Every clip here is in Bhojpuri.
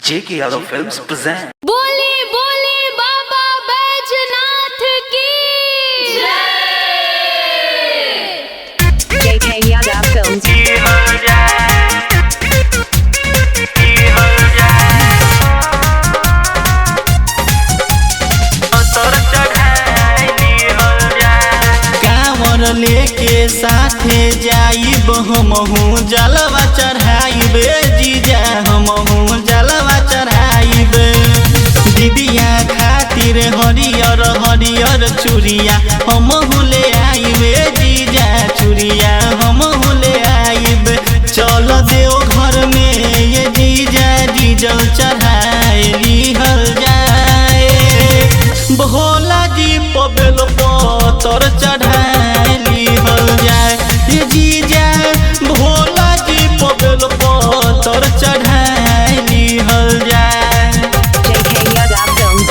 J.K. Yadav Films present. बोली बोली बाबा बैजनाथ की जय। JK Yadav Films. कांवर लेके साथे जाइब हमहू जलवा चढ़ाइबे जीजा हमहू जलवा चढ़ाइबे दीदिया खातिर हरियर हरियर चूड़िया हमहू ले आइबे जीजा चूड़िया हमहू ले आइबे चल देव घर में ये जीजा डीजल चढ़ाए लिहल जाए भोला जी पबेल पतर चढ़ाए लिहल जाए ये जीजा भोला जी पबेल पतर चढ़ाए लिहल जाए JK Yadav Films.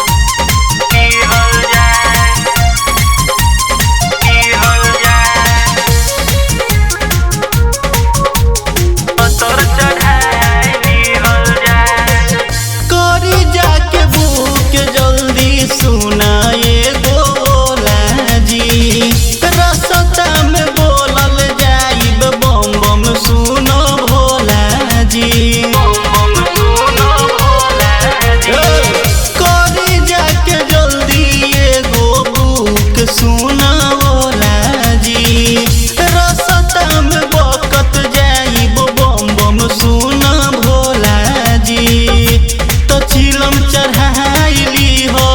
करी जाके बुक जल्दी सुनाए गोला जी रसता में बोलल जाइब बम बम सुनो भोला जी करी जाके जल्दी एगो बुक सुना भोला जी रसता में बकत जाइब बम बम सुना भोला जी तो चिलम चढ़ाइली हो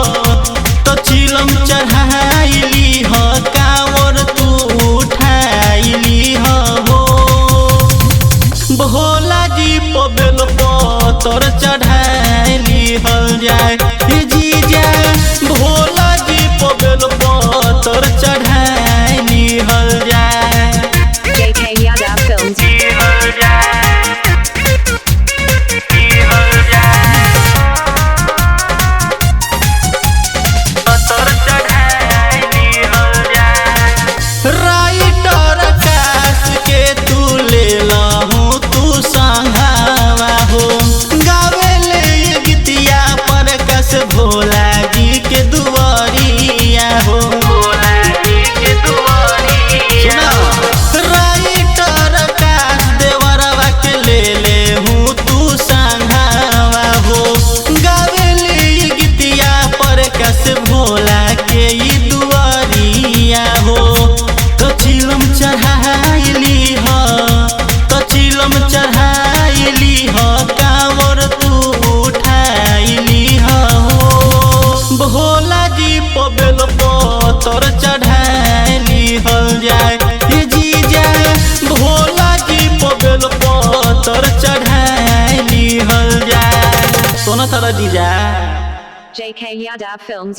तो चिलम चढ़ाइली हो कांवर तू उठाइली हो भोला जी पबेल पतर चढ़ाइली हल जाए जीजा भोला जी पबेल पतर चढ़ाइली हल जाए JK Yadav Films. राइटर आकाश के तू ले लहू तू संघावा हो गावे ले ये गीतिया पर कस भोला जी के दुआरिया हो सुना राइटर आकाश देवरवा के ले हूँ तू संघावा हो गावे ले ये गीतिया पर कस भोला के ई दुआरिया हो तो चिलम चढ़ाइली हो तो चिलम चढ़ाइली हो कांवर तू उठाइली हो भोला जी पबेल पतर चढ़ाइली हल जाए ये जीजा भोला जी पबेल पतर चढ़ाइली हल जाए सोना तारा जीजा JK Yadav Films.